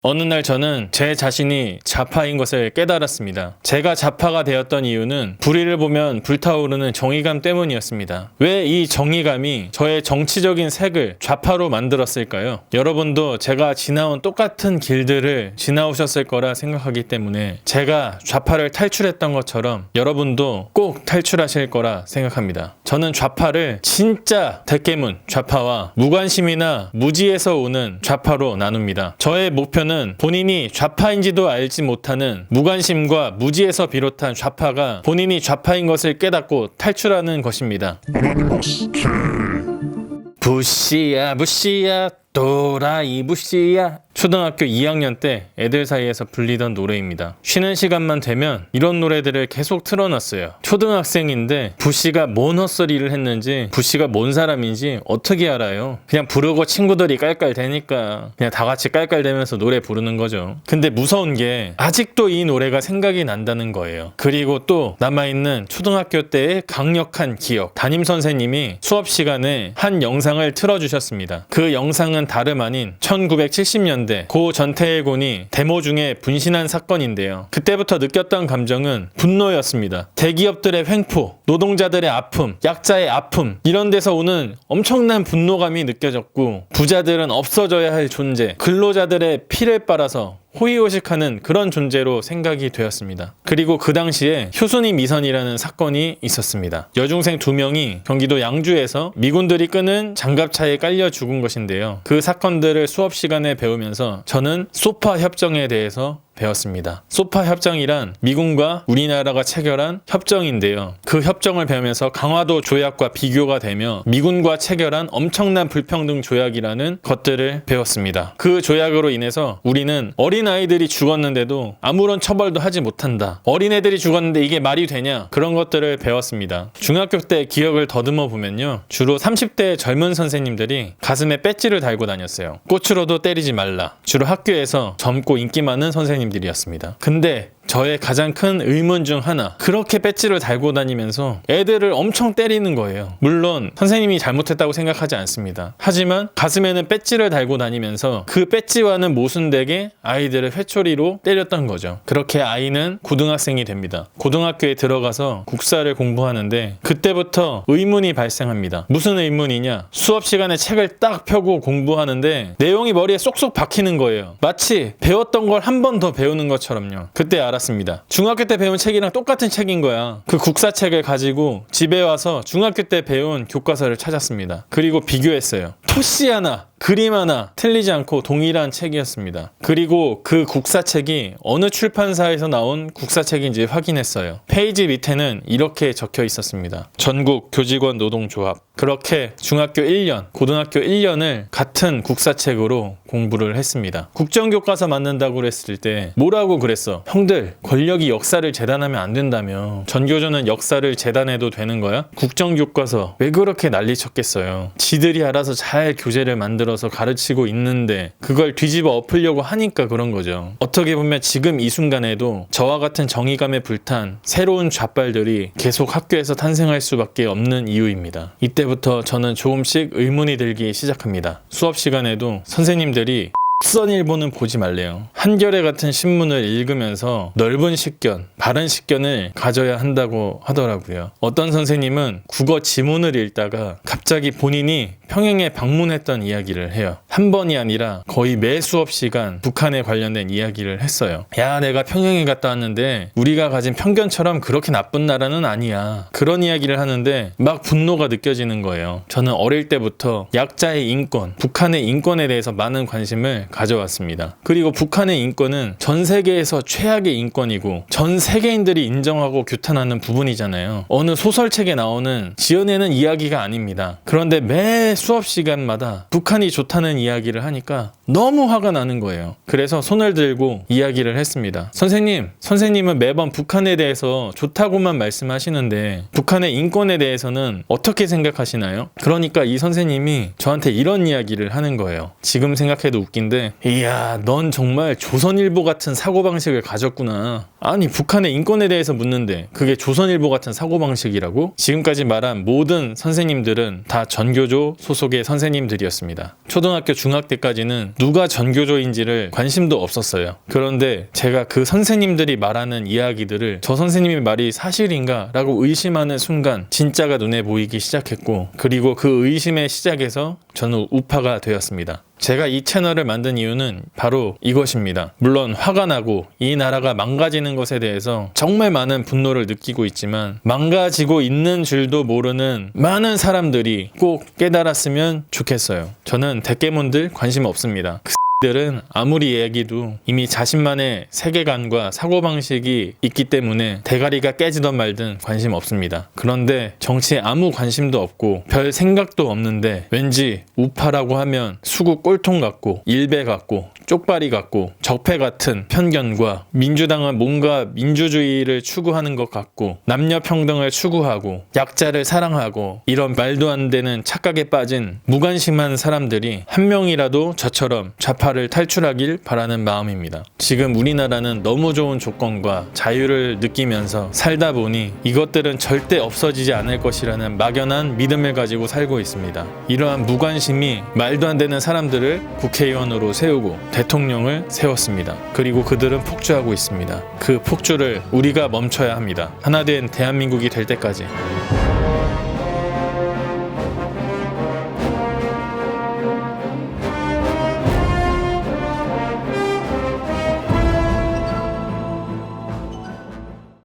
어느 날 저는 제 자신이 좌파인 것을 깨달았습니다. 제가 좌파가 되었던 이유는 불의를 보면 불타오르는 정의감 때문이었습니다. 왜 이 정의감이 저의 정치적인 색을 좌파로 만들었을까요? 여러분도 제가 지나온 똑같은 길들을 지나오셨을 거라 생각하기 때문에 제가 좌파를 탈출했던 것처럼 여러분도 꼭 탈출하실 거라 생각합니다. 저는 좌파를 진짜 대깨문 좌파와 무관심이나 무지에서 오는 좌파로 나눕니다. 저의 목표는 본인이 좌파인지도 알지 못하는 무관심과 무지에서 비롯한 좌파가 본인이 좌파인 것을 깨닫고 탈출하는 것입니다. 부시야 부시야 또라이 부시야. 초등학교 2학년 때 애들 사이에서 불리던 노래입니다. 쉬는 시간만 되면 이런 노래들을 계속 틀어놨어요. 초등학생인데 부시가 뭔 헛소리를 했는지 부시가 뭔 사람인지 어떻게 알아요? 그냥 부르고 친구들이 깔깔대니까 그냥 다 같이 깔깔대면서 노래 부르는 거죠. 근데 무서운 게 아직도 이 노래가 생각이 난다는 거예요. 그리고 또 남아있는 초등학교 때의 강력한 기억. 담임선생님이 수업 시간에 한 영상을 틀어주셨습니다. 그 영상은 다름 아닌 1970년대 고 전태일군이 데모 중에 분신한 사건인데요. 그때부터 느꼈던 감정은 분노였습니다. 대기업들의 횡포, 노동자들의 아픔, 약자의 아픔, 이런 데서 오는 엄청난 분노감이 느껴졌고, 부자들은 없어져야 할 존재, 근로자들의 피를 빨아서 호의호식하는 그런 존재로 생각이 되었습니다. 그리고 그 당시에 효순이 미선이라는 사건이 있었습니다. 여중생 2명이 경기도 양주에서 미군들이 끄는 장갑차에 깔려 죽은 것인데요. 그 사건들을 수업 시간에 배우면서 저는 소파 협정에 대해서 배웠습니다. 소파 협정이란 미군과 우리나라가 체결한 협정인데요. 그 협정을 배우면서 강화도 조약과 비교가 되며 미군과 체결한 엄청난 불평등 조약이라는 것들을 배웠습니다. 그 조약으로 인해서 우리는 어린아이들이 죽었는데도 아무런 처벌도 하지 못한다. 어린애들이 죽었는데 이게 말이 되냐? 그런 것들을 배웠습니다. 중학교 때 기억을 더듬어 보면요. 주로 30대의 젊은 선생님들이 가슴에 배지를 달고 다녔어요. 꽃으로도 때리지 말라. 주로 학교에서 젊고 인기 많은 선생님들이었습니다. 근데 저의 가장 큰 의문 중 하나, 그렇게 배지를 달고 다니면서 애들을 엄청 때리는 거예요. 물론 선생님이 잘못했다고 생각하지 않습니다. 하지만 가슴에는 배지를 달고 다니면서 그 배지와는 모순되게 아이들을 회초리로 때렸던 거죠. 그렇게 아이는 고등학생이 됩니다. 고등학교에 들어가서 국사를 공부하는데 그때부터 의문이 발생합니다. 무슨 의문이냐? 수업 시간에 책을 딱 펴고 공부하는데 내용이 머리에 쏙쏙 박히는 거예요. 마치 배웠던 걸 한 번 더 배우는 것처럼요. 그때 알았습니다. 중학교 때 배운 책이랑 똑같은 책인 거야. 그 국사책을 가지고 집에 와서 중학교 때 배운 교과서를 찾았습니다. 그리고 비교했어요. 토시 하나, 그림 하나 틀리지 않고 동일한 책이었습니다. 그리고 그 국사책이 어느 출판사에서 나온 국사책인지 확인했어요. 페이지 밑에는 이렇게 적혀 있었습니다. 전국 교직원 노동조합. 그렇게 중학교 1년, 고등학교 1년을 같은 국사책으로 공부를 했습니다. 국정교과서 만든다고 그랬을 때 뭐라고 그랬어? 형들, 권력이 역사를 재단하면 안 된다며. 전교조는 역사를 재단해도 되는 거야? 국정교과서 왜 그렇게 난리쳤겠어요? 지들이 알아서 잘 교재를 만들어서 가르치고 있는데 그걸 뒤집어 엎으려고 하니까 그런 거죠. 어떻게 보면 지금 이 순간에도 저와 같은 정의감에 불탄 새로운 좌빨들이 계속 학교에서 탄생할 수밖에 없는 이유입니다. 이때부터 저는 조금씩 의문이 들기 시작합니다. 수업 시간에도 선생님들이 선일보는 보지 말래요. 한겨레 같은 신문을 읽으면서 넓은 식견, 바른 식견을 가져야 한다고 하더라고요. 어떤 선생님은 국어 지문을 읽다가 갑자기 본인이 평양에 방문했던 이야기를 해요. 한 번이 아니라 거의 매 수업 시간 북한에 관련된 이야기를 했어요. 야, 내가 평양에 갔다 왔는데 우리가 가진 편견처럼 그렇게 나쁜 나라는 아니야. 그런 이야기를 하는데 막 분노가 느껴지는 거예요. 저는 어릴 때부터 약자의 인권, 북한의 인권에 대해서 많은 관심을 가져왔습니다. 그리고 북한의 인권은 전 세계에서 최악의 인권이고 전 세계인들이 인정하고 규탄하는 부분이잖아요. 어느 소설책에 나오는 지어내는 이야기가 아닙니다. 그런데 매 수업 시간마다 북한이 좋다는 이야기를 하니까 너무 화가 나는 거예요. 그래서 손을 들고 이야기를 했습니다. 선생님은 매번 북한에 대해서 좋다고만 말씀하시는데 북한의 인권에 대해서는 어떻게 생각하시나요? 그러니까 이 선생님이 저한테 이런 이야기를 하는 거예요. 지금 생각해도 웃긴데, 이야, 넌 정말 조선일보 같은 사고방식을 가졌구나. 아니, 북한의 인권에 대해서 묻는데 그게 조선일보 같은 사고방식이라고? 지금까지 말한 모든 선생님들은 다 전교조 소속의 선생님들이었습니다. 초등학교 중학 때까지는 누가 전교조인지를 관심도 없었어요. 그런데 제가 그 선생님들이 말하는 이야기들을 저 선생님의 말이 사실인가 라고 의심하는 순간 진짜가 눈에 보이기 시작했고, 그리고 그 의심의 시작에서 저는 우파가 되었습니다. 제가 이 채널을 만든 이유는 바로 이것입니다. 물론 화가 나고 이 나라가 망가지는 것에 대해서 정말 많은 분노를 느끼고 있지만, 망가지고 있는 줄도 모르는 많은 사람들이 꼭 깨달았으면 좋겠어요. 저는 대깨문들 관심 없습니다. 들은 아무리 얘기도 이미 자신만의 세계관과 사고방식이 있기 때문에 대가리가 깨지던 말든 관심 없습니다. 그런데 정치에 아무 관심도 없고 별 생각도 없는데 왠지 우파라고 하면 수구 꼴통 같고 일배 같고 쪽발이 같고 적폐 같은 편견과, 민주당은 뭔가 민주주의를 추구하는 것 같고 남녀 평등을 추구하고 약자를 사랑하고, 이런 말도 안 되는 착각에 빠진 무관심한 사람들이 한 명이라도 저처럼 좌파를 탈출하길 바라는 마음입니다. 지금 우리나라는 너무 좋은 조건과 자유를 느끼면서 살다 보니 이것들은 절대 없어지지 않을 것이라는 막연한 믿음을 가지고 살고 있습니다. 이러한 무관심이 말도 안 되는 사람들을 국회의원으로 세우고 대통령을 세웠습니다. 그리고 그들은 폭주하고 있습니다. 그 폭주를 우리가 멈춰야 합니다. 하나된 대한민국이 될 때까지.